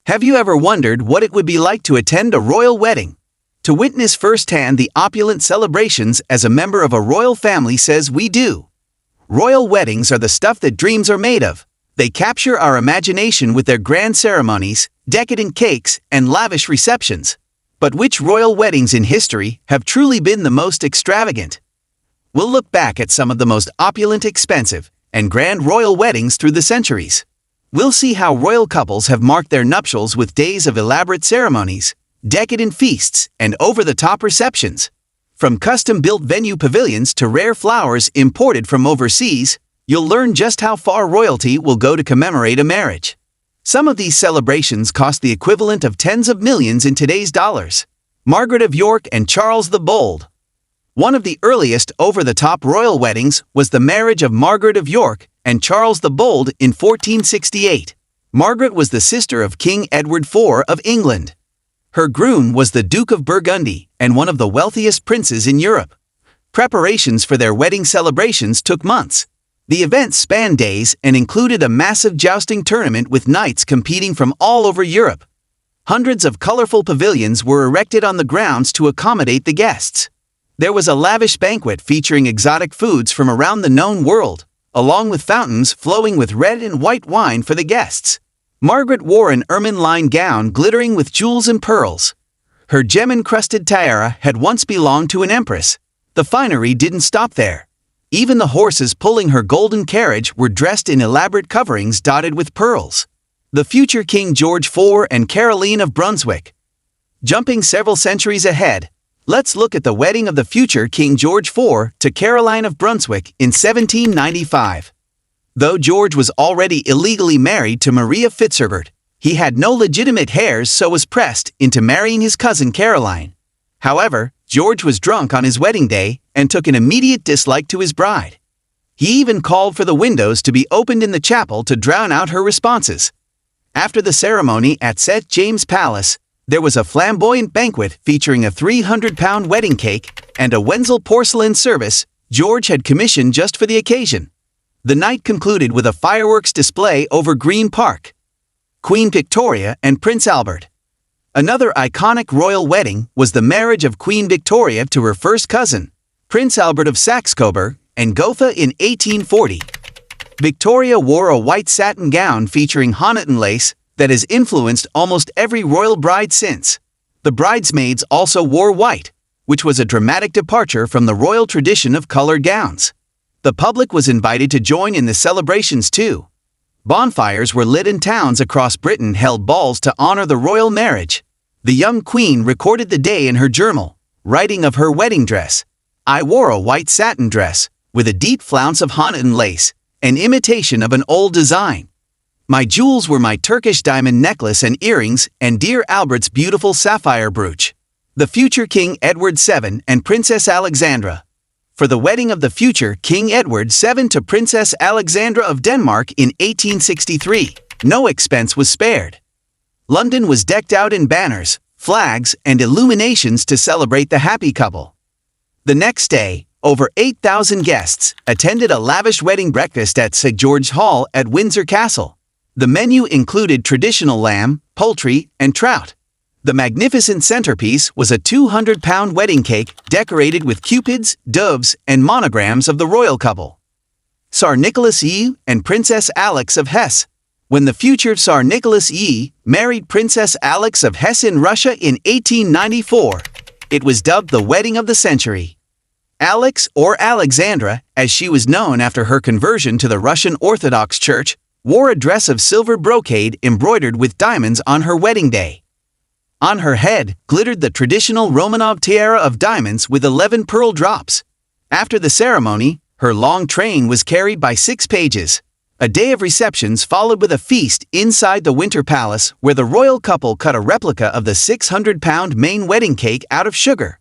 Have you ever wondered what it would be like to attend a royal wedding? To witness firsthand the opulent celebrations as a member of a royal family says we do. Royal weddings are the stuff that dreams are made of. They capture our imagination with their grand ceremonies, decadent cakes, and lavish receptions. But which royal weddings in history have truly been the most extravagant? We'll look back at some of the most opulent, expensive, and grand royal weddings through the centuries. We'll see how royal couples have marked their nuptials with days of elaborate ceremonies, decadent feasts, and over-the-top receptions. From custom-built venue pavilions to rare flowers imported from overseas, you'll learn just how far royalty will go to commemorate a marriage. Some of these celebrations cost the equivalent of tens of millions in today's dollars. Margaret of York and Charles the Bold. One of the earliest over-the-top royal weddings was the marriage of Margaret of York and Charles the Bold in 1468. Margaret was the sister of King Edward IV of England. Her groom was the Duke of Burgundy and one of the wealthiest princes in Europe. Preparations for their wedding celebrations took months. The event spanned days and included a massive jousting tournament with knights competing from all over Europe. Hundreds of colorful pavilions were erected on the grounds to accommodate the guests. There was a lavish banquet featuring exotic foods from around the known world, along with fountains flowing with red and white wine for the guests. Margaret wore an ermine-lined gown glittering with jewels and pearls. Her gem-encrusted tiara had once belonged to an empress. The finery didn't stop there. Even the horses pulling her golden carriage were dressed in elaborate coverings dotted with pearls. The future King George IV and Caroline of Brunswick. Jumping several centuries ahead, let's look at the wedding of the future King George IV to Caroline of Brunswick in 1795. Though George was already illegally married to Maria Fitzherbert, he had no legitimate heirs, so was pressed into marrying his cousin Caroline. However, George was drunk on his wedding day and took an immediate dislike to his bride. He even called for the windows to be opened in the chapel to drown out her responses. After the ceremony at St. James Palace, there was a flamboyant banquet featuring a 300-pound wedding cake and a Wenzel porcelain service George had commissioned just for the occasion. The night concluded with a fireworks display over Green Park. Queen Victoria and Prince Albert. Another iconic royal wedding was the marriage of Queen Victoria to her first cousin, Prince Albert of Saxe-Coburg and Gotha in 1840. Victoria wore a white satin gown featuring Honiton lace that has influenced almost every royal bride since. The bridesmaids also wore white, which was a dramatic departure from the royal tradition of colored gowns. The public was invited to join in the celebrations too. Bonfires were lit and towns across Britain held balls to honor the royal marriage. The young queen recorded the day in her journal, writing of her wedding dress. "I wore a white satin dress, with a deep flounce of Honiton lace, an imitation of an old design. My jewels were my Turkish diamond necklace and earrings and dear Albert's beautiful sapphire brooch." The future King Edward VII and Princess Alexandra. For the wedding of the future King Edward VII to Princess Alexandra of Denmark in 1863, no expense was spared. London was decked out in banners, flags, and illuminations to celebrate the happy couple. The next day, over 8,000 guests attended a lavish wedding breakfast at St. George's Hall at Windsor Castle. The menu included traditional lamb, poultry, and trout. The magnificent centerpiece was a 200-pound wedding cake decorated with cupids, doves, and monograms of the royal couple. Tsar Nicholas I and Princess Alix of Hesse. When the future Tsar Nicholas I married Princess Alix of Hesse in Russia in 1894, it was dubbed the wedding of the century. Alix, or Alexandra, as she was known after her conversion to the Russian Orthodox Church, wore a dress of silver brocade embroidered with diamonds on her wedding day. On her head glittered the traditional Romanov tiara of diamonds with 11 pearl drops. After the ceremony, her long train was carried by 6 pages. A day of receptions followed with a feast inside the Winter Palace where the royal couple cut a replica of the 600-pound Maine wedding cake out of sugar.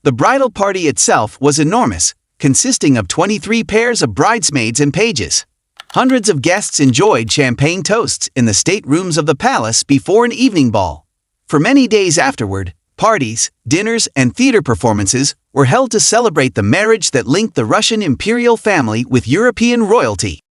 The bridal party itself was enormous, consisting of 23 pairs of bridesmaids and pages. Hundreds of guests enjoyed champagne toasts in the staterooms of the palace before an evening ball. For many days afterward, parties, dinners, and theater performances were held to celebrate the marriage that linked the Russian imperial family with European royalty.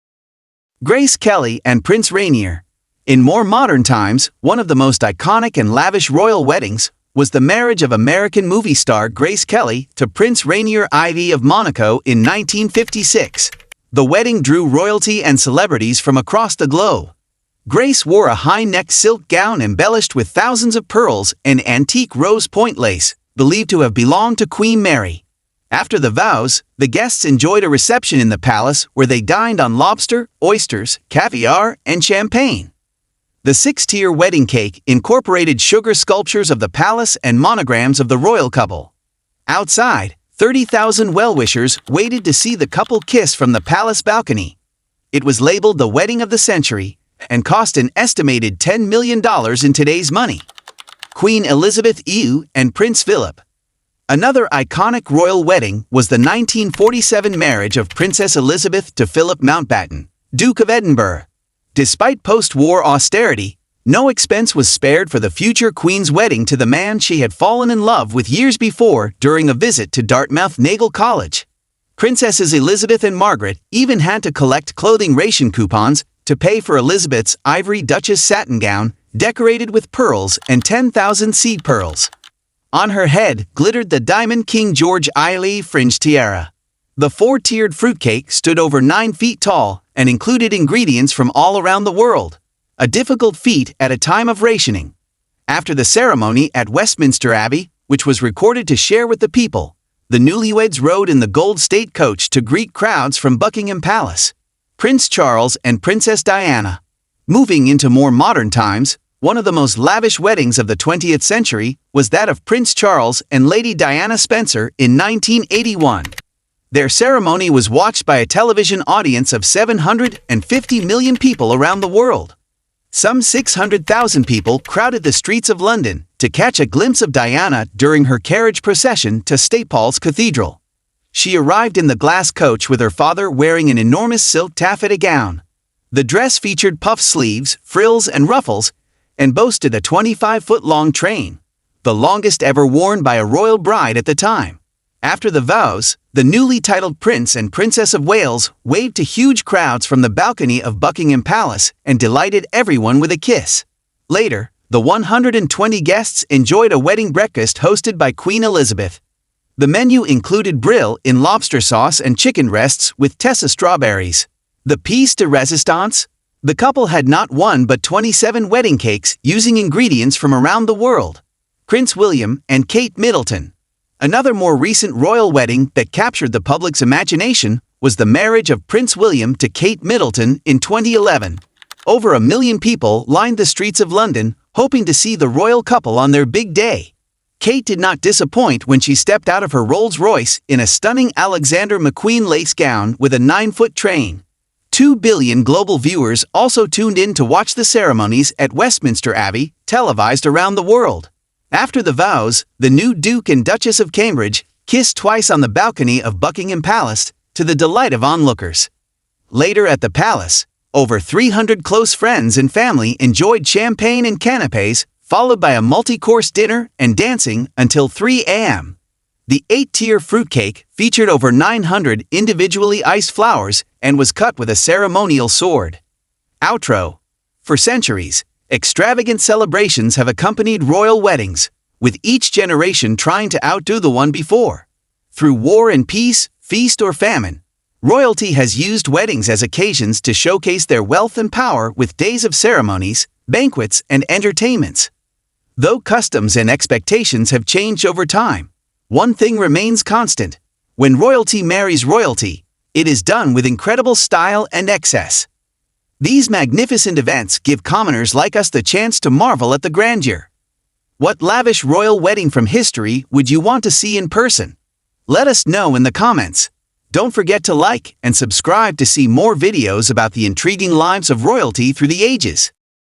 Grace Kelly and Prince Rainier. In more modern times, one of the most iconic and lavish royal weddings was the marriage of American movie star Grace Kelly to Prince Rainier IV of Monaco in 1956. The wedding drew royalty and celebrities from across the globe. Grace wore a high-necked silk gown embellished with thousands of pearls and antique rose point lace, believed to have belonged to Queen Mary. After the vows, the guests enjoyed a reception in the palace where they dined on lobster, oysters, caviar, and champagne. The six-tier wedding cake incorporated sugar sculptures of the palace and monograms of the royal couple. Outside, 30,000 well-wishers waited to see the couple kiss from the palace balcony. It was labeled the wedding of the century and cost an estimated $10 million in today's money. Queen Elizabeth II and Prince Philip. Another iconic royal wedding was the 1947 marriage of Princess Elizabeth to Philip Mountbatten, Duke of Edinburgh. Despite post-war austerity, no expense was spared for the future Queen's wedding to the man she had fallen in love with years before during a visit to Dartmouth Naval College. Princesses Elizabeth and Margaret even had to collect clothing ration coupons to pay for Elizabeth's ivory Duchess satin gown decorated with pearls and 10,000 seed pearls. On her head glittered the diamond King George IV fringe tiara. The four-tiered fruitcake stood over 9 feet tall and included ingredients from all around the world, a difficult feat at a time of rationing. After the ceremony at Westminster Abbey, which was recorded to share with the people, the newlyweds rode in the gold state coach to greet crowds from Buckingham Palace. Prince Charles and Princess Diana. Moving into more modern times, one of the most lavish weddings of the 20th century was that of Prince Charles and Lady Diana Spencer in 1981. Their ceremony was watched by a television audience of 750 million people around the world. Some 600,000 people crowded the streets of London to catch a glimpse of Diana during her carriage procession to St. Paul's Cathedral. She arrived in the glass coach with her father wearing an enormous silk taffeta gown. The dress featured puff sleeves, frills, and ruffles, and boasted a 25-foot-long train, the longest ever worn by a royal bride at the time. After the vows, the newly titled Prince and Princess of Wales waved to huge crowds from the balcony of Buckingham Palace and delighted everyone with a kiss. Later, the 120 guests enjoyed a wedding breakfast hosted by Queen Elizabeth. The menu included brill in lobster sauce and chicken breasts with Tessa strawberries. The piece de resistance? The couple had not one but 27 wedding cakes using ingredients from around the world. Prince William and Kate Middleton. Another more recent royal wedding that captured the public's imagination was the marriage of Prince William to Kate Middleton in 2011. Over 1 million people lined the streets of London, hoping to see the royal couple on their big day. Kate did not disappoint when she stepped out of her Rolls-Royce in a stunning Alexander McQueen lace gown with a 9-foot train. 2 billion global viewers also tuned in to watch the ceremonies at Westminster Abbey, televised around the world. After the vows, the new Duke and Duchess of Cambridge kissed twice on the balcony of Buckingham Palace, to the delight of onlookers. Later at the palace, over 300 close friends and family enjoyed champagne and canapés, followed by a multi-course dinner and dancing until 3 a.m. The 8-tier fruitcake featured over 900 individually iced flowers and was cut with a ceremonial sword. Outro. For centuries, extravagant celebrations have accompanied royal weddings, with each generation trying to outdo the one before. Through war and peace, feast or famine, royalty has used weddings as occasions to showcase their wealth and power with days of ceremonies, banquets, and entertainments. Though customs and expectations have changed over time, one thing remains constant. When royalty marries royalty, it is done with incredible style and excess. These magnificent events give commoners like us the chance to marvel at the grandeur. What lavish royal wedding from history would you want to see in person? Let us know in the comments. Don't forget to like and subscribe to see more videos about the intriguing lives of royalty through the ages.